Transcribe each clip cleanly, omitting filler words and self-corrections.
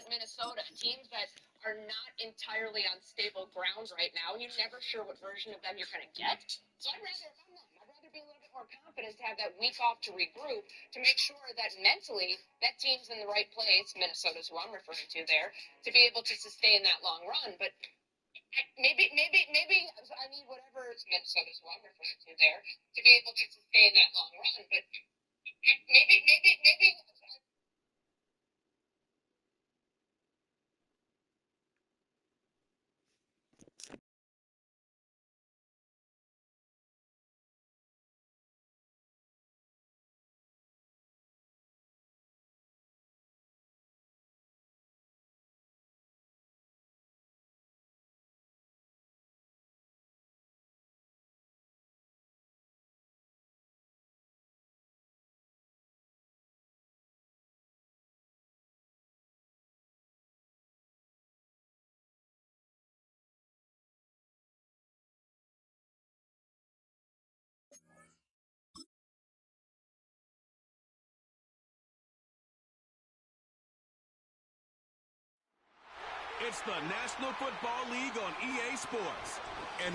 as Minnesota, teams that are not entirely on stable ground right now, and you're never sure what version of them you're going to get. So I'd rather, if I'm them, I'd rather be a little bit more confident to have that week off to regroup, to make sure that mentally that team's in the right place, Minnesota's who I'm referring to there, to be able to sustain that long run. But maybe I need whatever Minnesota's who I'm referring to there to be able to sustain that long run. But maybe. It's the National Football League on EA Sports. And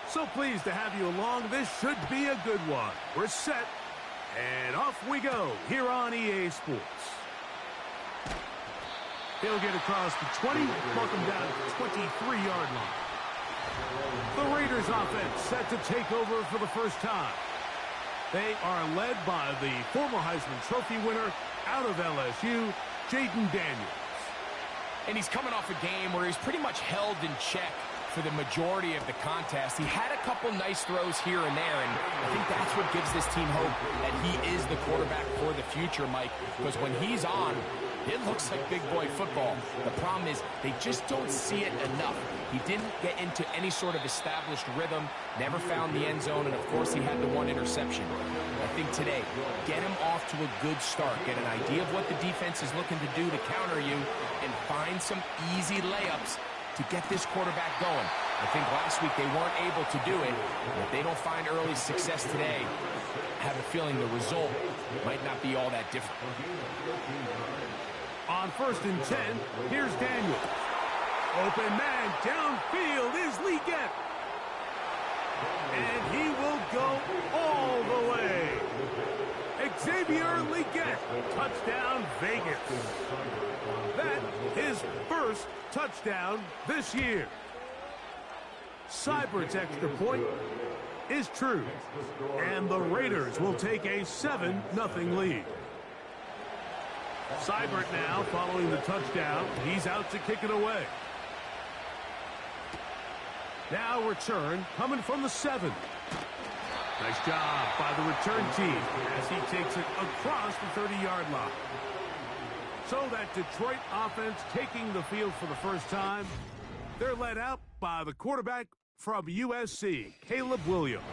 so pleased to have you along. This should be a good one. We're set, and off we go here on EA Sports. He'll get across the 20, welcome down to the 23-yard line. The Raiders offense set to take over for the first time. They are led by the former Heisman Trophy winner out of LSU, Jayden Daniels. And he's coming off a game where he's pretty much held in check for the majority of the contest. He had a couple nice throws here and there, and I think that's what gives this team hope that he is the quarterback for the future, Mike, because when he's on, it looks like big boy football. The problem is they just don't see it enough. He didn't get into any sort of established rhythm, never found the end zone, and of course he had the one interception. I think today, get him off to a good start, get an idea of what the defense is looking to do to counter you, and find some easy layups to get this quarterback going. I think last week they weren't able to do it. If they don't find early success today, I have a feeling the result might not be all that different. On 1st and 10, here's Daniels. Open man downfield is Legette. And he will go all the way. Xavier Legette, touchdown Vegas. That his first touchdown this year. Seibert's extra point is true. And the Raiders will take a 7-0 lead. Seibert now following the touchdown. He's out to kick it away. Now return coming from the 7. Nice job by the return team as he takes it across the 30-yard line. So that Detroit offense taking the field for the first time. They're led out by the quarterback from USC, Caleb Williams.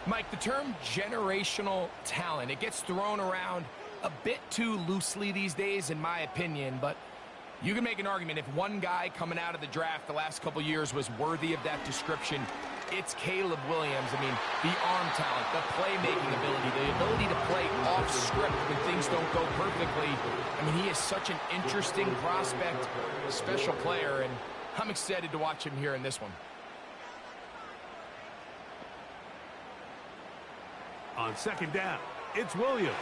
Mike, the term generational talent, it gets thrown around a bit too loosely these days, in my opinion, but you can make an argument if one guy coming out of the draft the last couple years was worthy of that description, it's Caleb Williams. I mean, the arm talent, the playmaking ability, the ability to play off script when things don't go perfectly. I mean, he is such an interesting prospect, special player, and I'm excited to watch him here in this one. On 2nd down, it's Williams.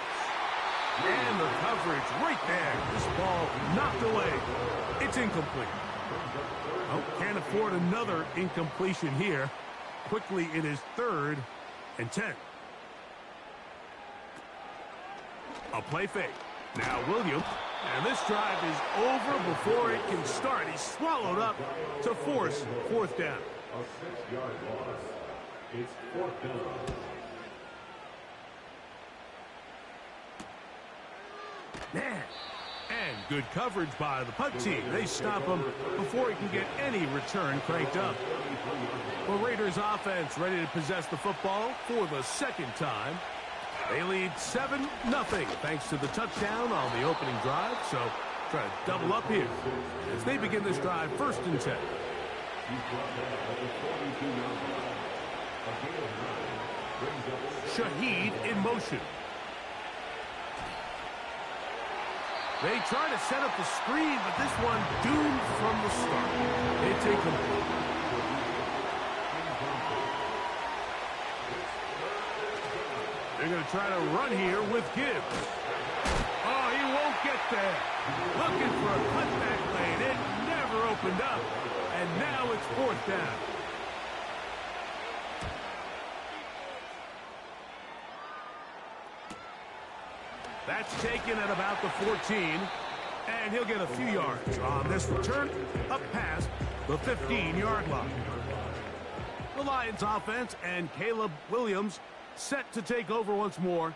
And the coverage right there. This ball knocked away. It's incomplete. Oh, can't afford another incompletion here. Quickly in his 3rd and 10. A play fake. Now Williams. And this drive is over before it can start. He's swallowed up to force 4th down. A 6-yard loss. It's 4th down. Man. And good coverage by the punt team. They stop him before he can get any return cranked up. The Raiders offense ready to possess the football for the 2nd time. They lead 7-0 thanks to the touchdown on the opening drive. So try to double up here as they begin this drive 1st and 10. Shaheed in motion. They try to set up the screen, but this one doomed from the start. It's incomplete. They're going to try to run here with Gibbs. Oh, he won't get there. Looking for a cutback lane. It never opened up. And now it's 4th down. That's taken at about the 14. And he'll get a few yards on this return up past the 15-yard line. The Lions offense and Caleb Williams set to take over once more.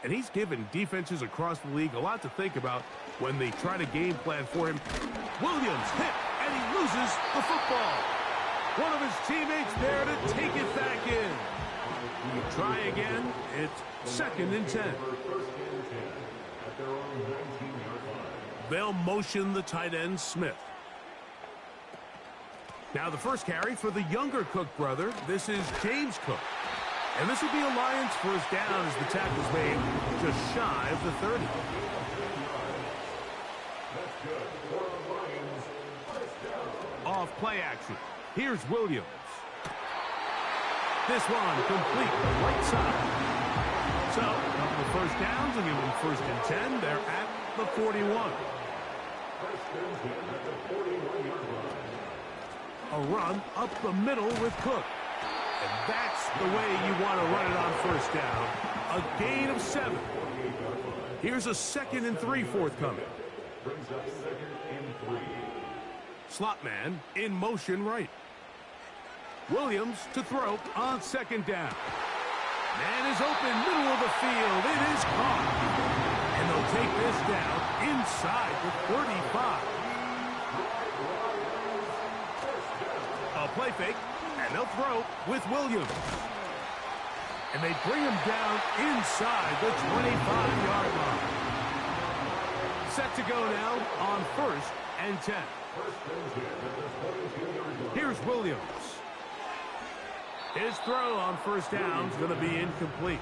And he's given defenses across the league a lot to think about when they try to game plan for him. Williams hit, and he loses the football. One of his teammates there to take it back in. Try again. It's 2nd and 10. They'll motion the tight end, Smith. Now the first carry for the younger Cook brother. This is James Cook. And this will be a Lions first down as the tackle's made just shy of the 30. Off play action. Here's Williams. This one complete right side. So, a couple of first downs will give them 1st and 10. They're at the 41. A run up the middle with Cook. And that's the way you want to run it on 1st down. A gain of 7. Here's a 2nd and 3 forthcoming. Slot man in motion right. Williams to throw on 2nd down. Man is open, middle of the field. It is caught. And they'll take this down inside the 35. A play fake, and they'll throw with Williams. And they bring him down inside the 25-yard line. Set to go now on 1st and 10. Here's Williams. His throw on 1st down is going to be incomplete.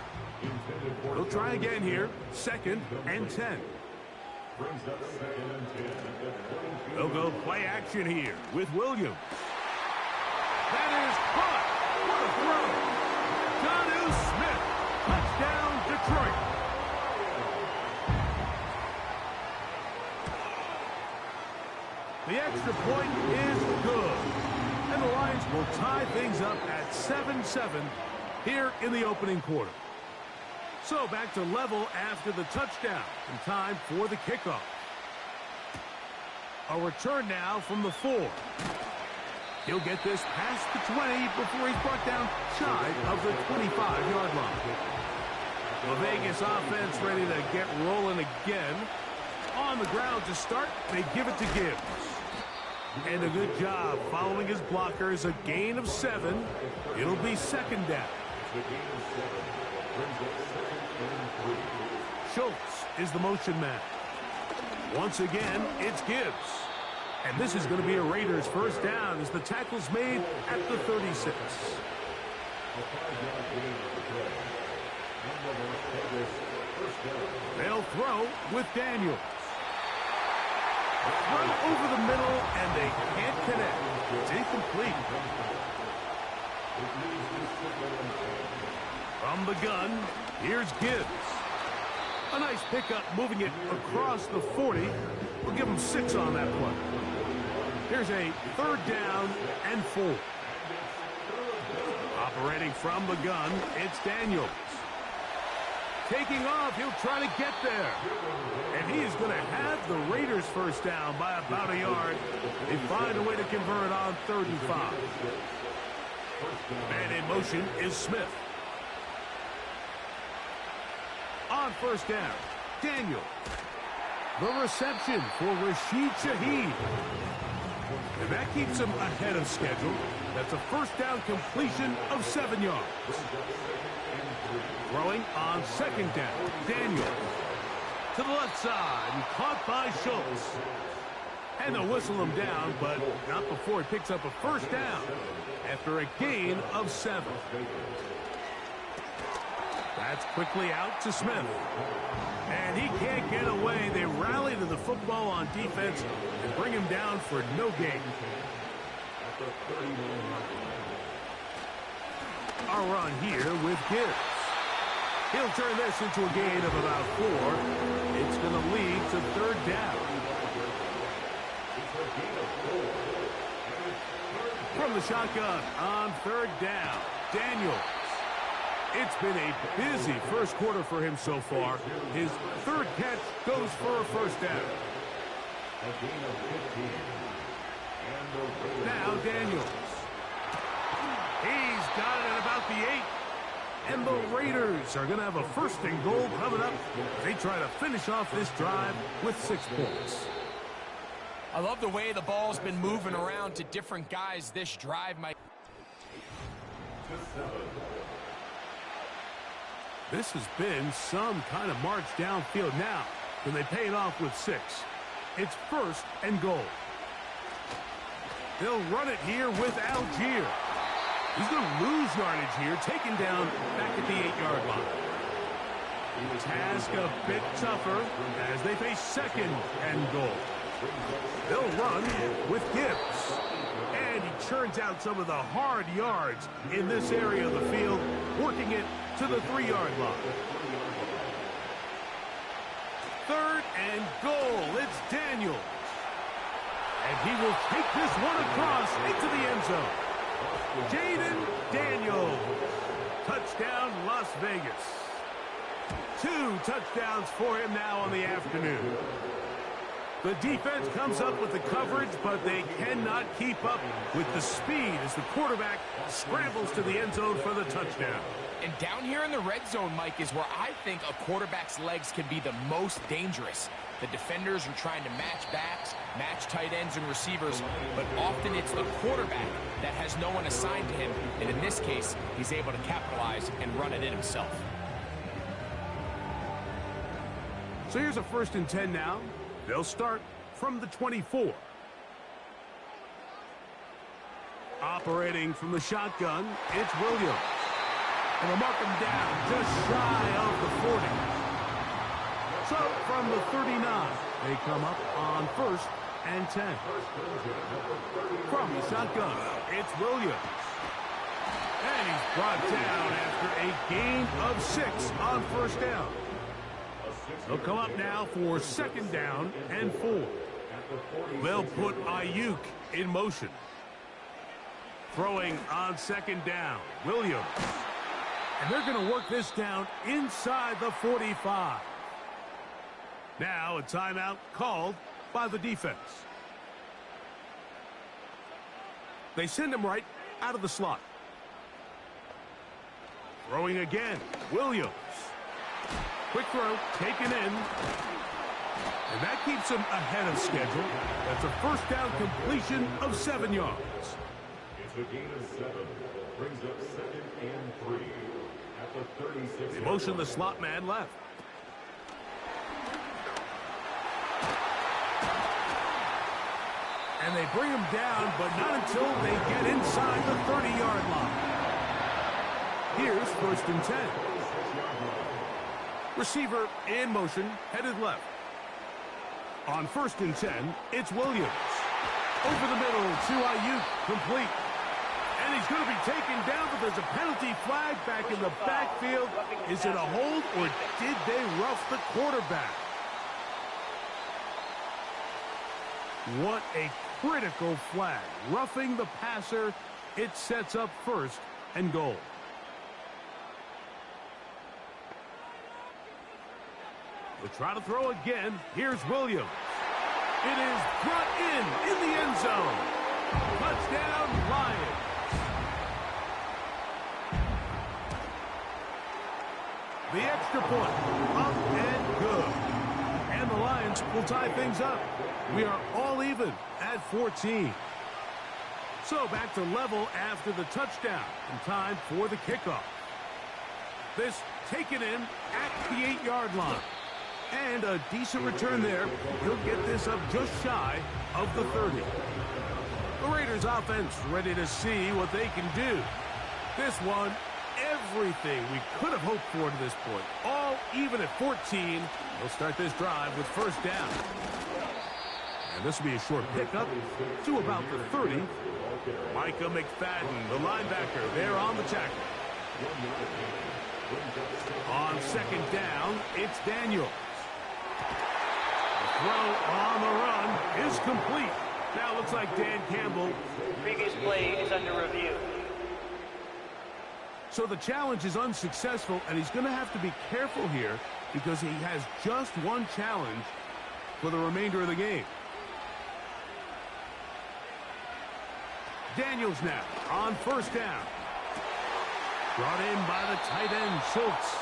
He'll try again here, 2nd and 10. They'll go play action here with Williams. That is caught. What a throw. Jonnu Smith. Touchdown, Detroit. The extra point is good. And the Lions will tie things up at 7-7 here in the opening quarter. So back to level after the touchdown. And time for the kickoff. A return now from the 4. He'll get this past the 20 before he's brought down shy of the 25-yard line. The Vegas offense ready to get rolling again. On the ground to start, they give it to Gibbs. And a good job following his blockers. A gain of 7. It'll be 2nd down. Schultz is the motion man. Once again, it's Gibbs. And this is going to be a Raiders first down as the tackle's made at the 36. They'll throw with Daniels. Throw over the middle, and they can't connect. It's incomplete. From the gun, here's Gibbs. A nice pickup, moving it across the 40. We'll give him 6 on that play. Here's a 3rd down and 4. Operating from the gun, it's Daniels. Taking off, he'll try to get there. And he is going to have the Raiders first down by about a yard. They find a way to convert on 3rd and 5. Man in motion is Smith. On 1st down, Daniel. The reception for Rashid Shaheed. And that keeps him ahead of schedule. That's a first down completion of 7 yards. Throwing on 2nd down, Daniel. To the left side, and caught by Schultz. And they'll whistle him down, but not before he picks up a first down after a gain of 7. That's quickly out to Smith. And he can't get away. They rally to the football on defense and bring him down for no gain. A run here with Gibbs. He'll turn this into a gain of about 4. It's going to lead to 3rd down. From the shotgun on 3rd down, Daniels. It's been a busy first quarter for him so far. His 3rd catch goes for a 1st down. Now Daniels. He's got it at about the 8. And the Raiders are going to have a 1st and goal coming up. They try to finish off this drive with 6 points. I love the way the ball's been moving around to different guys this drive. This has been some kind of march downfield now. Can they pay it off with 6? It's 1st and goal. They'll run it here with Algier. He's going to lose yardage here, taken down back at the 8-yard line. Task a bit tougher as they face 2nd and goal. They'll run with Gibbs. And he churns out some of the hard yards in this area of the field, working it to the 3-yard line. 3rd and goal. It's Daniels. And he will take this one across into the end zone. Jaden Daniels. Touchdown, Las Vegas. 2 touchdowns for him now on the afternoon. The defense comes up with the coverage, but they cannot keep up with the speed as the quarterback scrambles to the end zone for the touchdown. And down here in the red zone, Mike, is where I think a quarterback's legs can be the most dangerous. The defenders are trying to match backs, match tight ends and receivers, but often it's the quarterback that has no one assigned to him. And in this case, he's able to capitalize and run it in himself. So here's a 1st and 10 now. They'll start from the 24. Operating from the shotgun, it's Williams. And they'll mark him down just shy of the 40. So from the 39, they come up on 1st and 10. From the shotgun, it's Williams. And he's brought down after a gain of 6 on 1st down. They'll come up now for 2nd down and 4. They'll put Ayuk in motion. Throwing on 2nd down, Williams. And they're going to work this down inside the 45. Now a timeout called by the defense. They send him right out of the slot. Throwing again, Williams. Quick throw, taken in. And that keeps him ahead of schedule. That's a 1st down completion of 7 yards. It's a gain of 7. Brings up 2nd and 3 at the 36. They motion the slot man left. And they bring him down, but not until they get inside the 30-yard line. Here's 1st and 10. Receiver in motion, headed left. On 1st and 10, it's Williams. Over the middle to Ayuk, complete. And he's going to be taken down, but there's a penalty flag back in the backfield. Is it a hold, or did they rough the quarterback? What a critical flag. Roughing the passer, it sets up 1st and goal. They'll try to throw again. Here's Williams. It is brought in the end zone. Touchdown, Lions. The extra point, up and good. And the Lions will tie things up. We are all even at 14. So back to level after the touchdown. And time for the kickoff. This taken in at the 8-yard line. And a decent return there. He'll get this up just shy of the 30. The Raiders offense ready to see what they can do. This one everything we could have hoped for to this point. All even at 14. They'll start this drive with first down. And this will be a short pickup to about the 30. Micah McFadden, the linebacker, there on the tackle. On second down, it's Daniels. The throw on the run is complete. Now it looks like Dan Campbell. Previous play is under review. So the challenge is unsuccessful, and he's going to have to be careful here because he has just one challenge for the remainder of the game. Daniels now on first down. Brought in by the tight end, Schultz.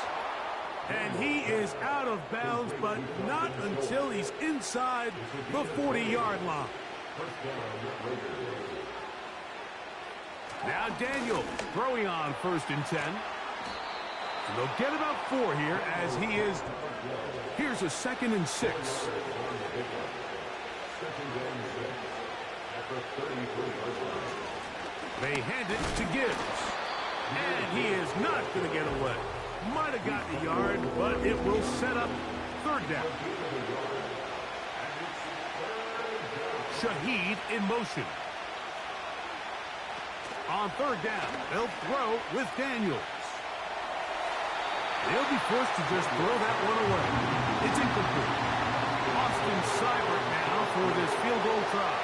And he is out of bounds, but not until he's inside the 40-yard line. Now Daniel throwing on first and 10. And they'll get about 4 here as he is. Here's a 2nd and 6. They hand it to Gibbs. And he is not going to get away. Might have gotten a yard, but it will set up third down. Shaheed in motion. On third down, they'll throw with Daniels. They'll be forced to just throw that one away. It's incomplete. Austin Seibert now for this field goal try.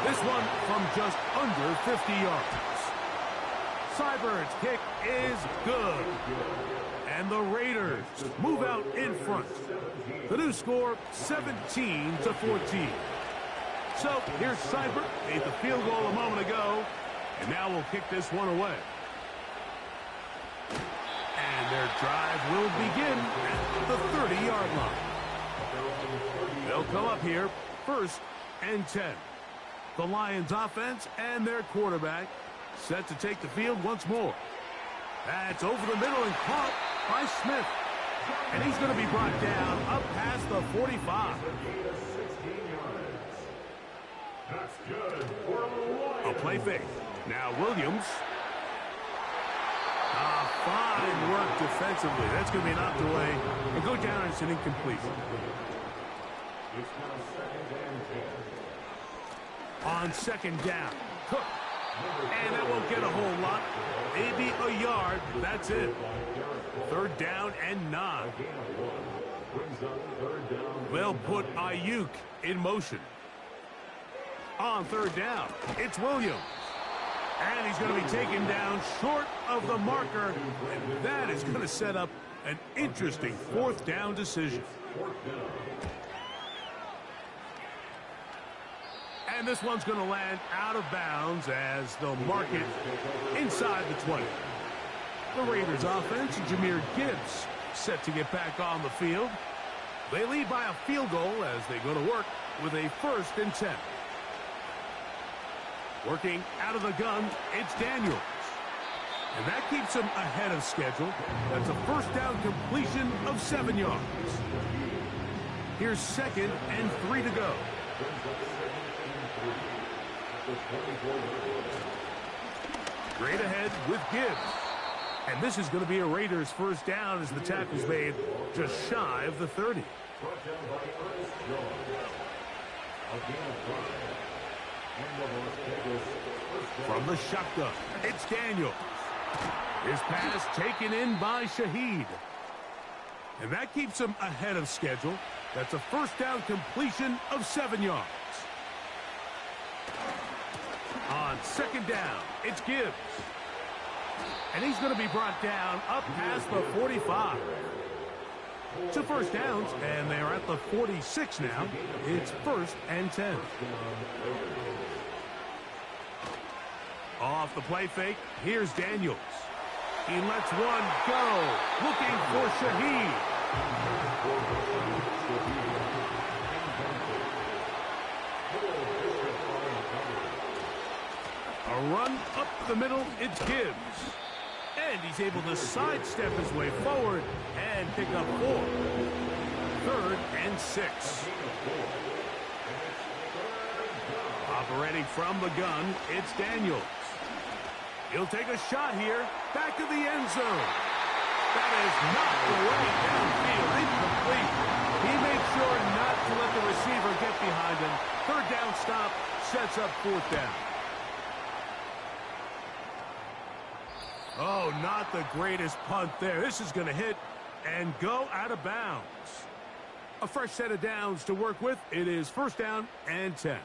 This one from just under 50 yards. Seibert's kick is good. And the Raiders move out in front. The new score, 17-14. So here's Seibert, made the field goal a moment ago, and now we'll kick this one away. And their drive will begin at the 30-yard line. They'll come up here, 1st and 10. The Lions offense and their quarterback set to take the field once more. That's over the middle and caught by Smith. And he's going to be brought down up past the 45. A play fake. Now Williams. Fine work defensively. That's going to be knocked away. And go down, it's an incomplete. On second down, Cook. And that won't get a whole lot. Maybe a yard. That's it. Third down and 9. They'll put Ayuk in motion. On third down, it's Williams. And he's going to be taken down short of the marker. And that is going to set up an interesting 4th down decision. And this one's going to land out of bounds as they'll mark it inside the 20. The Raiders offense, Jahmyr Gibbs, set to get back on the field. They lead by a field goal as they go to work with a 1st and 10. Working out of the gun, it's Daniels. And that keeps him ahead of schedule. That's a 1st down completion of 7 yards. Here's 2nd and 3 to go. Straight ahead with Gibbs. And this is going to be a Raiders 1st down as the tackle's made just shy of the 30. From the shotgun, it's Daniels. His pass taken in by Shaheed. And that keeps him ahead of schedule. That's a 1st down completion of 7 yards. On second down, it's Gibbs. And he's going to be brought down up past the 45. 2 first downs, and they're at the 46 now. It's 1st and 10. Off the play fake, here's Daniels. He lets one go, looking for Shaheed. A run up the middle, it's Gibbs. And he's able to sidestep his way forward and pick up 4. 3rd and 6. Operating from the gun, it's Daniels. He'll take a shot here. Back to the end zone. That is knocked away downfield. Incomplete. He made sure not to let the receiver get behind him. Third down stop sets up fourth down. Oh, not the greatest punt there. This is going to hit and go out of bounds. A fresh set of downs to work with. It is first down and 10.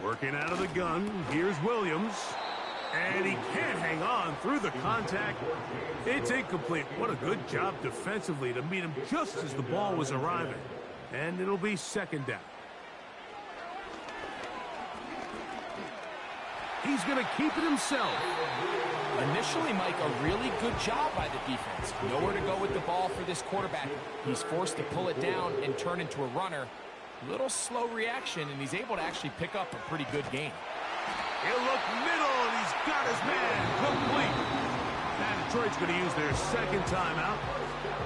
Working out of the gun. Here's Williams. And he can't hang on through the contact. It's incomplete. What a good job defensively to meet him just as the ball was arriving. And it'll be second down. He's going to keep it himself. Initially, Mike, a really good job by the defense. Nowhere to go with the ball for this quarterback. He's forced to pull it down and turn into a runner. Little slow reaction, and he's able to actually pick up a pretty good gain. He'll look middle, and he's got his man complete. Now Detroit's going to use their second timeout,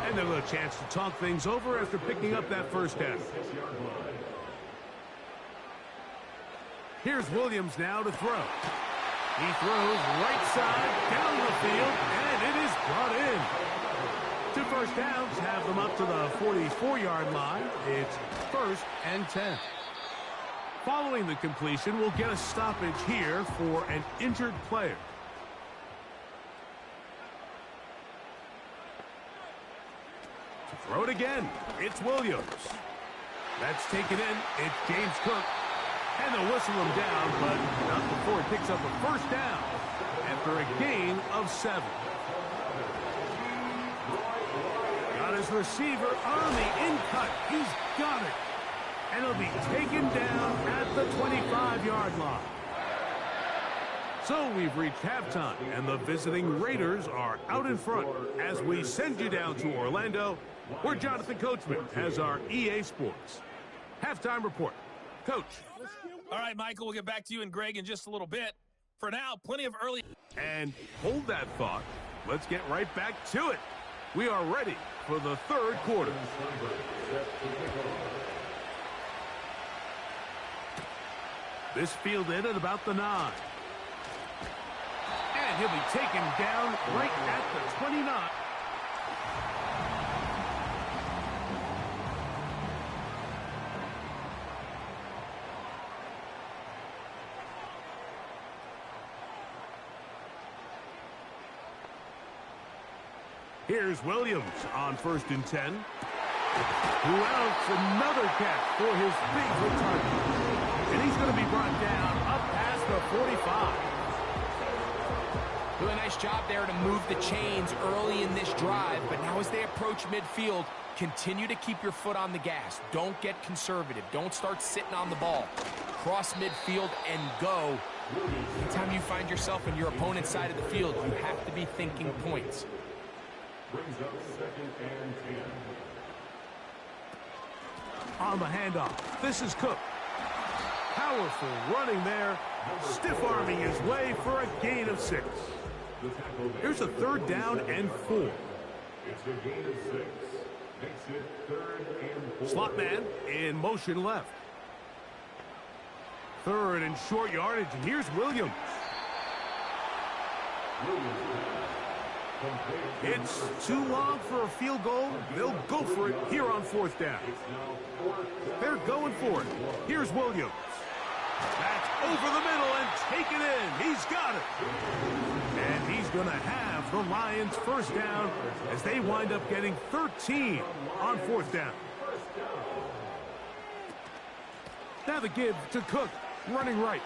and they'll have a chance to talk things over after picking up that first down. Here's Williams now to throw. He throws right side down the field, and it is brought in. 2 first downs have them up to the 44-yard line. It's first and 10. Following the completion, we'll get a stoppage here for an injured player. To throw it again, it's Williams. That's taken in. It's James Cook. And they'll whistle him down, but not before he picks up a first down after a gain of 7. Got his receiver on the in-cut. He's got it. And he'll be taken down at the 25-yard line. So we've reached halftime, and the visiting Raiders are out in front as we send you down to Orlando, where Jonathan Coachman has our EA Sports halftime report. Coach. All right, Michael, we'll get back to you and Greg in just a little bit. For now, plenty of early... And hold that thought. Let's get right back to it. We are ready for the third quarter. This fielded at about the 9. And he'll be taken down right at the 29. Here's Williams on first and 10. Who else? Another catch for his big return. And he's going to be brought down up past the 45. Doing a nice job there to move the chains early in this drive. But now as they approach midfield, continue to keep your foot on the gas. Don't get conservative. Don't start sitting on the ball. Cross midfield and go. Anytime you find yourself on your opponent's side of the field, you have to be thinking points. Brings up second and 10. On the handoff, this is Cook. Powerful running there, stiff-arming his way for a gain of 6. Here's a third down and 4. It's a gain of 6. Makes it third and 4. Slot man in motion left. Third and short yardage, and here's Williams. It's too long for a field goal. They'll go for it here on fourth down. They're going for it. Here's Williams. That's over the middle and taken in. He's got it. And he's going to have the Lions first down as they wind up getting 13 on fourth down. Now the give to Cook, running right.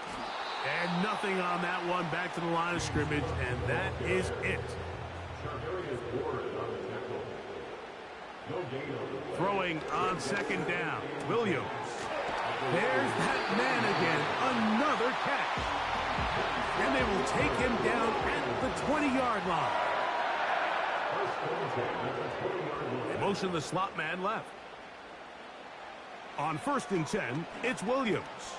And nothing on that one, back to the line of scrimmage, and that is it. Throwing on second down, Williams. There's that man again, another catch. And they will take him down at the 20-yard line. They motion the slot man left. On first and 10, it's Williams.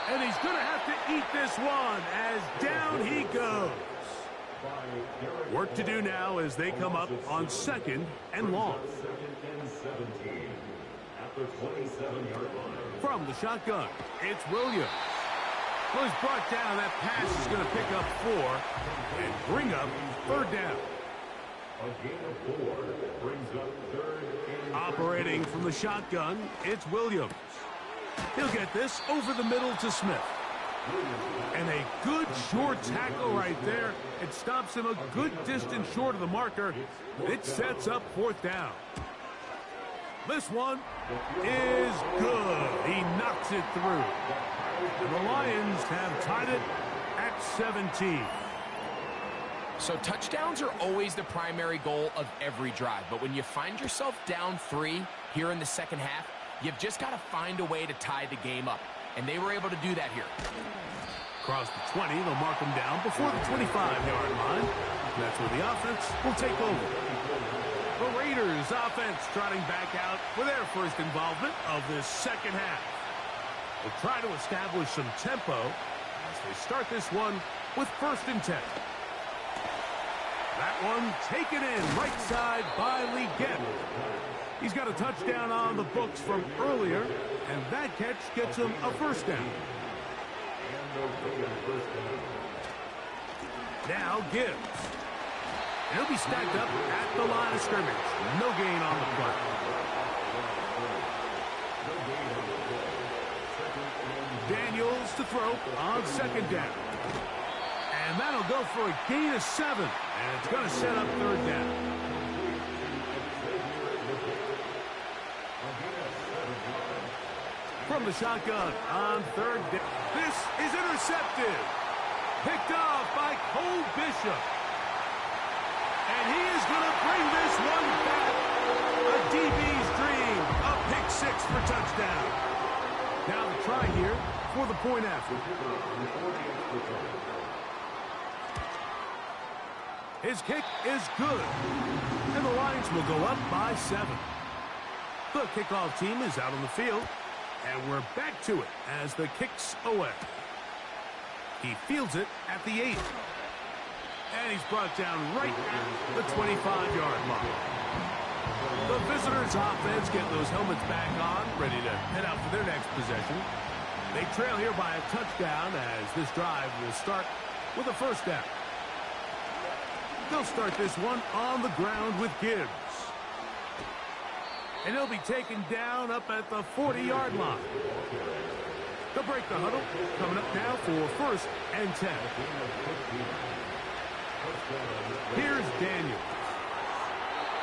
And he's going to have to eat this one as down he goes. Work to do now as they come up on second and long. From the shotgun, it's Williams. Well, he's brought down. That pass is going to pick up 4 and bring up third down. A gain of 4 brings up third and Operating from the shotgun, it's Williams. He'll get this over the middle to Smith. And a good short tackle right there. It stops him a good distance short of the marker. It sets up fourth down. This one is good. He knocks it through. And the Lions have tied it at 17. So touchdowns are always the primary goal of every drive. But when you find yourself down 3 here in the second half, you've just got to find a way to tie the game up. And they were able to do that here. Across the 20, they'll mark him down before the 25-yard line. And that's where the offense will take over. The Raiders offense trotting back out for their first involvement of this second half. They'll try to establish some tempo as they start this one with 1st and 10. That one taken in right side by Legette. He's got a touchdown on the books from earlier, and that catch gets him a first down. Now Gibbs. He'll be stacked up at the line of scrimmage. No gain on the play. Daniels to throw on 2nd down. And that'll go for a gain of 7. And it's going to set up 3rd down. From the shotgun on 3rd down. This is intercepted. Picked off by Cole Bishop. And he is going to bring this one back. A DB's dream. A pick 6 for touchdown. Now the try here for the point after. His kick is good. And the Lions will go up by 7. The kickoff team is out on the field. And we're back to it as the kick's away. He fields it at the 8. And he's brought down right at the 25-yard line. The visitors' offense getting those helmets back on, ready to head out for their next possession. They trail here by a touchdown as this drive will start with a first down. They'll start this one on the ground with Gibbs. And he'll be taken down up at the 40-yard line. They'll break the huddle. Coming up now for 1st and 10. Here's Daniels.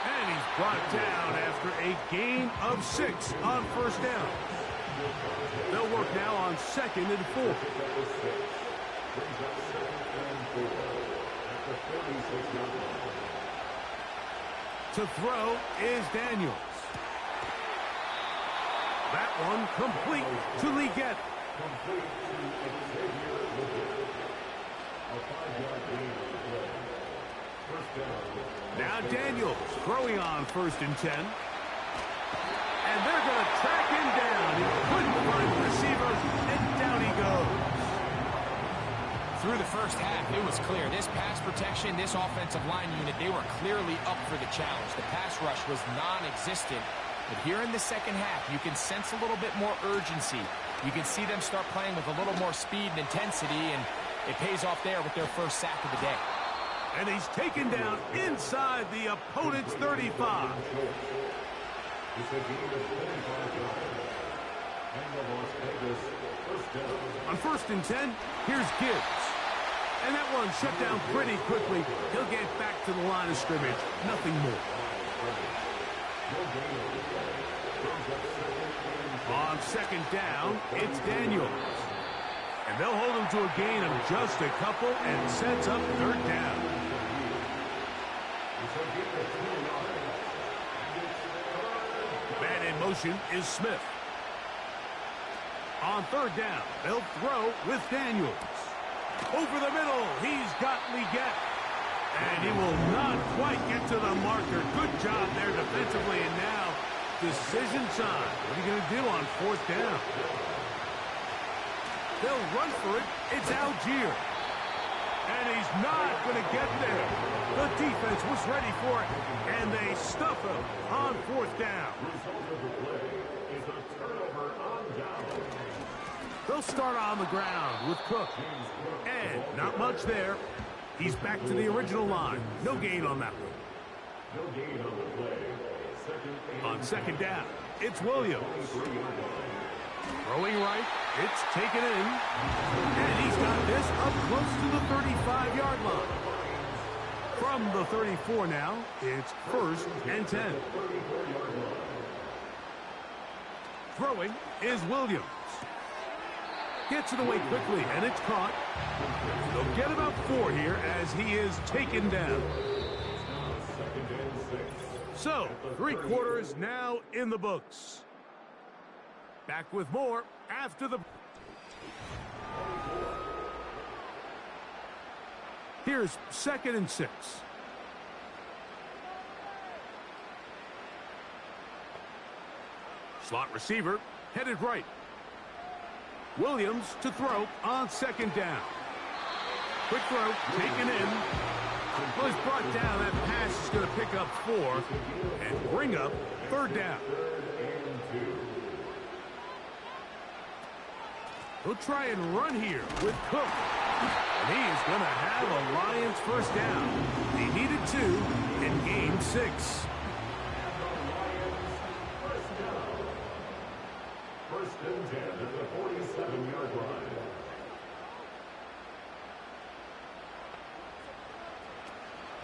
And he's brought down after a gain of 6 on 1st down. They'll work now on 2nd and 4. To throw is Daniels. That one complete to Legette. Now Daniels throwing on 1st and 10. And they're going to track him down. He couldn't find the receiver, and down he goes. Through the first half, it was clear. This pass protection, this offensive line unit, they were clearly up for the challenge. The pass rush was non-existent. But here in the second half, you can sense a little bit more urgency. You can see them start playing with a little more speed and intensity, and it pays off there with their first sack of the day. And he's taken down inside the opponent's 35. On 1st and 10, here's Gibbs. And that one shut down pretty quickly. He'll get back to the line of scrimmage. Nothing more. On 2nd down, it's Daniels. And they'll hold him to a gain of just a couple and sets up 3rd down. Man in motion is Smith. On 3rd down, they'll throw with Daniels. Over the middle, he's got Legette. And he will not quite get to the marker. Good job there defensively, and now decision time. What are you going to do on 4th down? They'll run for it. It's Algier. And he's not going to get there. The defense was ready for it, and they stuff him on 4th down. Result of the play is a turnover on down. They'll start on the ground with Cook. And not much there. He's back to the original line. No gain on that one. No gain on the play. On second down, it's Williams. Throwing right, it's taken in. And he's got this up close to the 35-yard line. From the 34 now, it's 1st and 10. Throwing is Williams. Gets it away quickly, and it's caught. They'll get about 4 here as he is taken down. So, 3 quarters now in the books. Back with more after the... Here's 2nd and 6. Slot receiver headed right. Williams to throw on 2nd down. Quick throw taken in. Well, he's brought down. That pass is going to pick up 4 and bring up 3rd down. He'll try and run here with Cook. And he is going to have a Lions 1st down. He needed 2 and gained 6. 1st and 10 at the 47-yard line.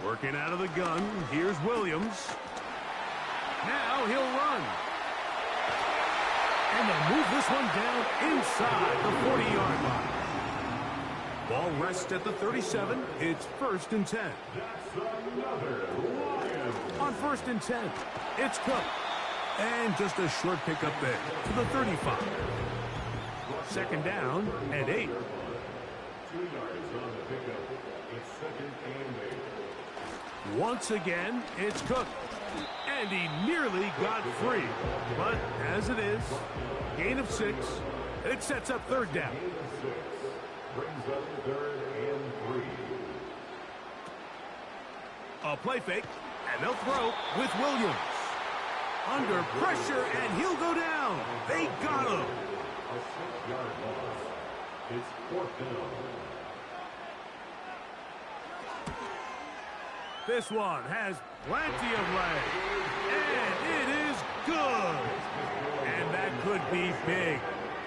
Working out of the gun, here's Williams. Now he'll run. And they'll move this one down inside the 40-yard line. Ball rests at the 37. It's 1st and 10. That's another Lions. On 1st and 10, it's Cook. And just a short pickup there to the 35. 2nd down and 8. 2 yards on the pickup. It's 2nd and 8. Once again, it's Cook. And he nearly got free. But as it is, gain of 6. It sets up 3rd down. Gain of 6. Brings up 3rd and 3. A play fake, and they'll throw with Williams. Under pressure, and he'll go down. They got him. A 6-yard loss. It's 4th down. This one has plenty of leg. And it is good. And that could be big.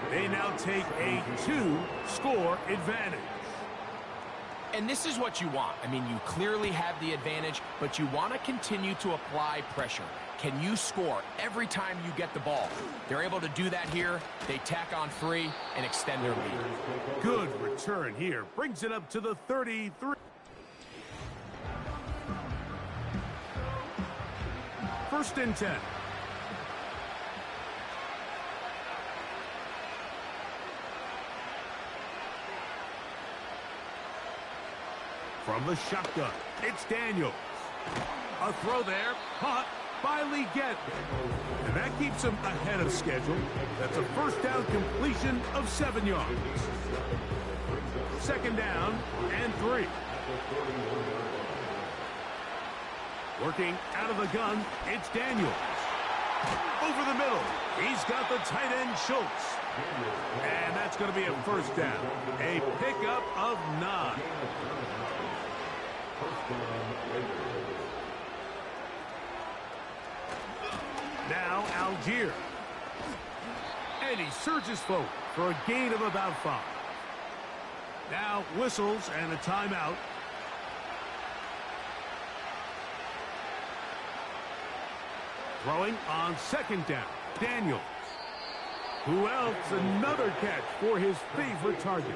They now take a 2-score advantage. And this is what you want. I mean, you clearly have the advantage, but you want to continue to apply pressure. Can you score every time you get the ball? They're able to do that here. They tack on 3 and extend their lead. Good return here. Brings it up to the 33. 1st and 10. From the shotgun, it's Daniels. A throw there, caught by Legette. And that keeps him ahead of schedule. That's a 1st down completion of 7 yards. 2nd down and 3. Working out of the gun, it's Daniels. Over the middle, he's got the tight end Schultz. And that's going to be a 1st down. A pickup of 9. Now Algier. And he surges forward for a gain of about 5. Now whistles and a timeout. Throwing on 2nd down, Daniels. Who else? Another catch for his favorite target.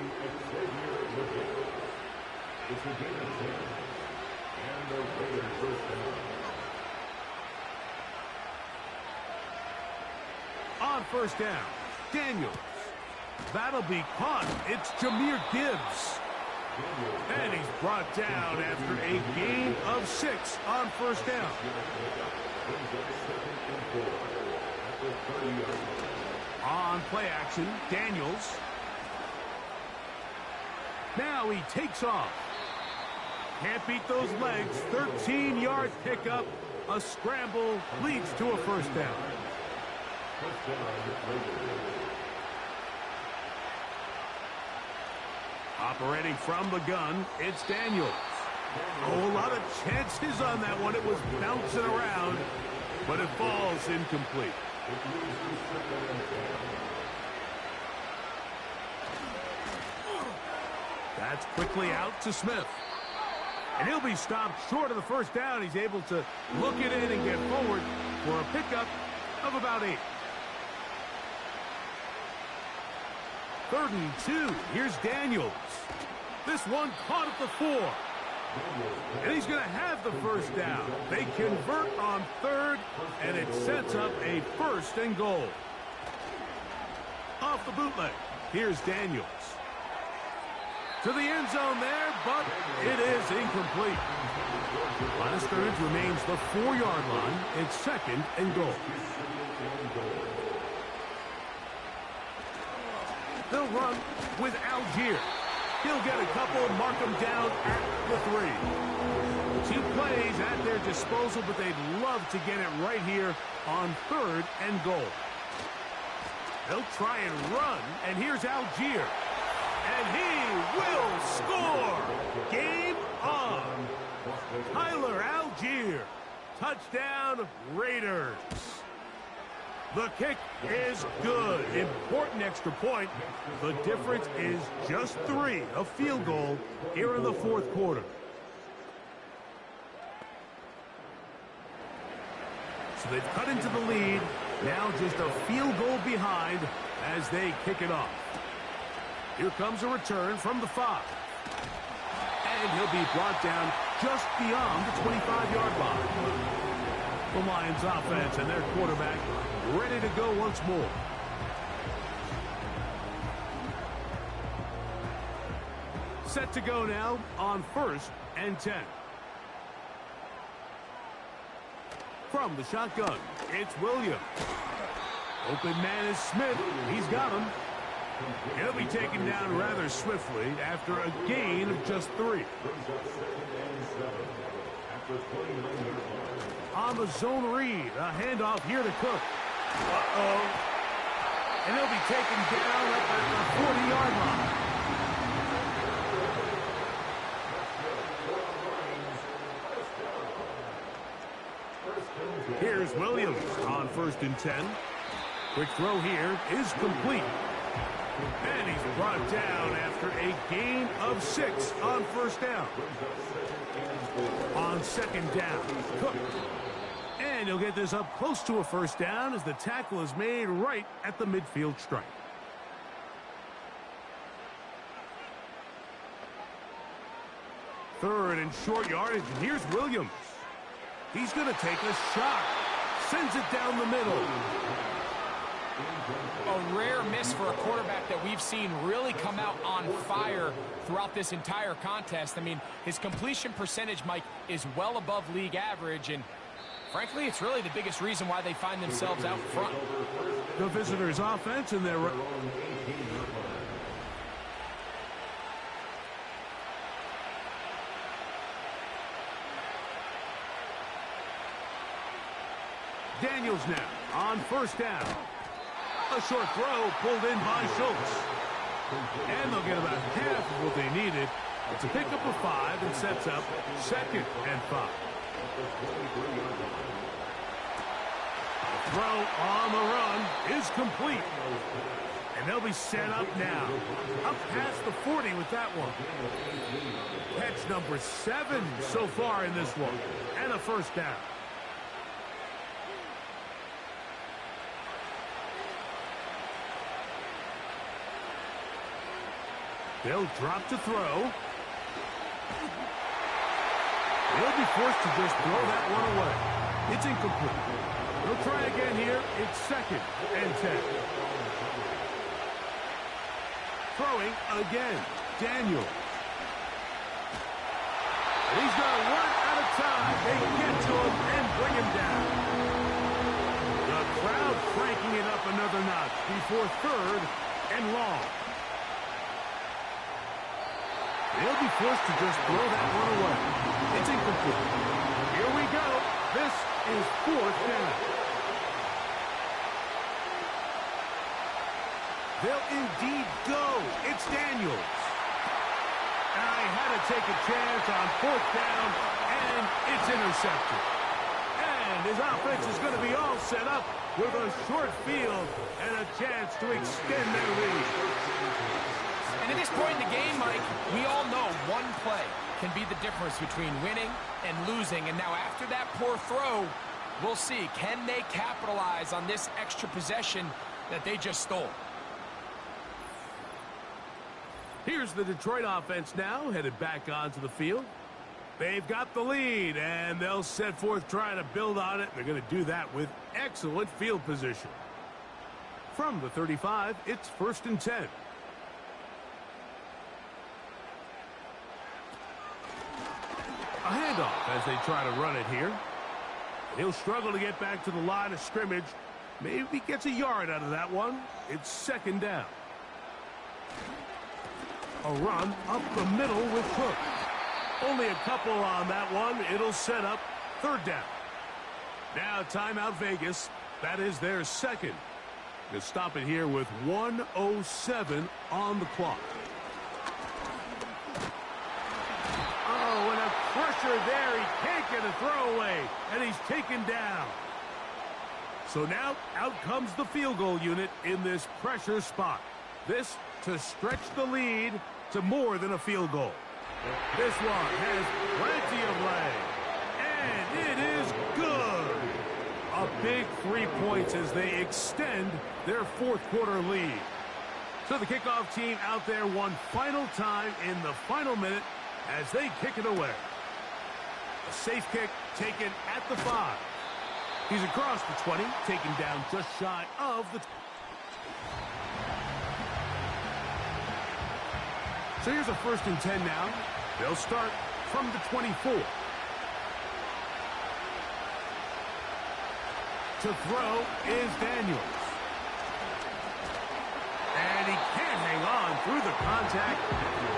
It's a gain of 10. And the Raiders 1st down. On 1st down, Daniels. That'll be caught. It's Jahmyr Gibbs. And he's brought down after a gain of 6 on 1st down. On play action, Daniels. Now he takes off. Can't beat those legs. 13-yard pickup. A scramble leads to a 1st down. Operating from the gun, it's Daniels. Oh, a lot of chances on that one. It was bouncing around, but it falls incomplete. That's quickly out to Smith. And he'll be stopped short of the first down. He's able to look it in and get forward for a pickup of about 8. 3rd and 2. Here's Daniels. This one caught at the 4. And he's going to have the first down. They convert on 3rd, and it sets up a 1st and goal. Off the bootleg, here's Daniels. To the end zone there, but it is incomplete. Line of scrimmage remains the 4-yard line. It's 2nd and goal. They'll run with Algier. He'll get a couple, mark him down at the 3. 2 plays at their disposal, but they'd love to get it right here on 3rd and goal. They'll try and run, and here's Algier. And he will score! Game on! Tyler Algier. Touchdown, Raiders. The kick is good. Important extra point. The difference is just 3. A field goal here in the 4th quarter. So they've cut into the lead. Now just a field goal behind as they kick it off. Here comes a return from the 5. And he'll be brought down just beyond the 25-yard line. The Lions offense and their quarterback ready to go once more. Set to go now on 1st and 10. From the shotgun, it's Williams. Open man is Smith. He's got him. He'll be taken down rather swiftly after a gain of just 3. On the zone read, a handoff here to Cook. And he'll be taken down at the 40-yard line. Here's Williams on 1st and 10. Quick throw here is complete. And he's brought down after a gain of 6 on 1st down. On 2nd down, Cook. And he'll get this up close to a 1st down as the tackle is made right at the midfield stripe. Third and short yardage, and here's Williams. He's going to take a shot. Sends it down the middle. A rare miss for a quarterback that we've seen really come out on fire throughout this entire contest. I mean, his completion percentage, Mike, is well above league average, and frankly, it's really the biggest reason why they find themselves out front. The visitors' offense and their... Daniels now on 1st down. A short throw pulled in by Schultz. And they'll get about half of what they needed. It's a pickup of 5 and sets up 2nd and 5. The throw on the run is complete. And they'll be set up now. Up past the 40 with that one. Catch number 7 so far in this one. And a 1st down. They'll drop to throw. They'll be forced to just throw that one away. It's incomplete. They'll try again here. It's 2nd and 10. Throwing again. Daniels. He's going to run out of time. They get to him and bring him down. The crowd cranking it up another notch before 3rd and long. They'll be forced to just throw that one away. It's incomplete. Here we go. This is 4th down. They'll indeed go. It's Daniels. And he had to take a chance on 4th down, and it's intercepted. And his offense is going to be all set up with a short field and a chance to extend their lead. And at this point in the game, Mike, we all know one play can be the difference between winning and losing. And now after that poor throw, we'll see, can they capitalize on this extra possession that they just stole? Here's the Detroit offense now, headed back onto the field. They've got the lead, and they'll set forth trying to build on it. They're going to do that with excellent field position. From the 35, it's 1st and 10. A handoff as they try to run it here. He'll struggle to get back to the line of scrimmage. Maybe gets a yard out of that one. It's 2nd down. A run up the middle with Cook. Only a couple on that one. It'll set up 3rd down. Now timeout Vegas. That is their 2nd. They'll stop it here with 1:07 on the clock. Oh, and a pressure there. He can't get a throwaway, and he's taken down. So now out comes the field goal unit in this pressure spot. This to stretch the lead to more than a field goal. This one has plenty of leg, and it is good. A big 3 points as they extend their 4th quarter lead. So the kickoff team out there one final time in the final minute as they kick it away. A safe kick taken at the 5. He's across the 20, taken down just shy of the... So here's a 1st and 10 now. They'll start from the 24. To throw is Daniels. And he can't hang on through the contact.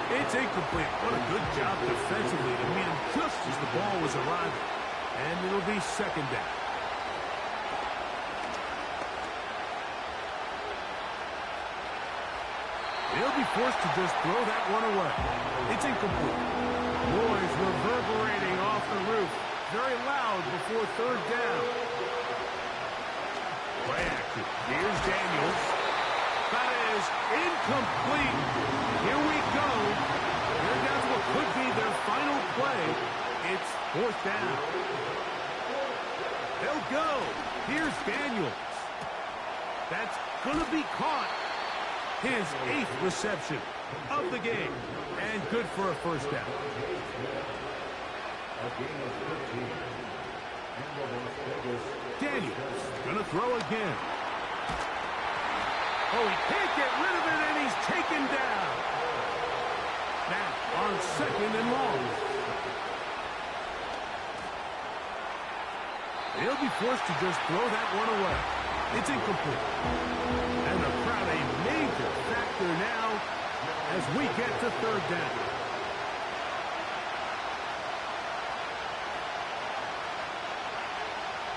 It's incomplete. What a good job defensively to meet him just as the ball was arriving. And it'll be 2nd down. They'll be forced to just throw that one away. It's incomplete. Noise reverberating off the roof. Very loud before 3rd down. Play action. Here's Daniels. That is incomplete. Here we go. They're down to what could be their final play. It's 4th down. They'll go. Here's Daniels. That's going to be caught. His 8th reception of the game. And good for a 1st down. Daniels gonna throw again. Oh, he can't get rid of it, and he's taken down. Now on 2nd and long. They'll be forced to just throw that one away. It's incomplete. And the crowd a major factor now as we get to 3rd down.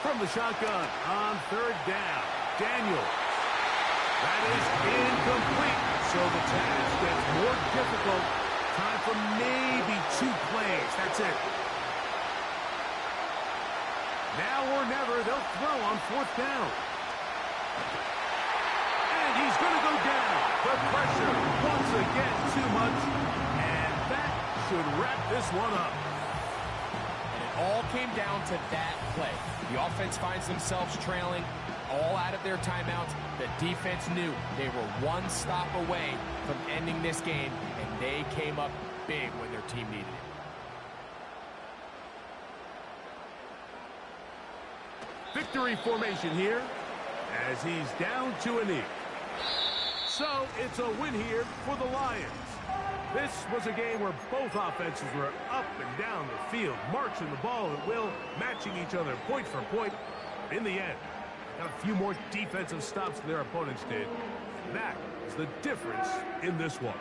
From the shotgun on 3rd down, Daniels. That is incomplete. So the task gets more difficult. Time for maybe 2 plays. That's it. Now or never, they'll throw on 4th down. And he's going to go down. The pressure, once again, too much. And that should wrap this one up. And it all came down to that play. The offense finds themselves trailing, all out of their timeouts. The defense knew they were one stop away from ending this game, and they came up big when their team needed it. Victory formation here as he's down to a knee. So it's a win here for the Lions. This was a game where both offenses were up and down the field, marching the ball at will, matching each other point for point. In the end, got a few more defensive stops than their opponents did. That is the difference in this one.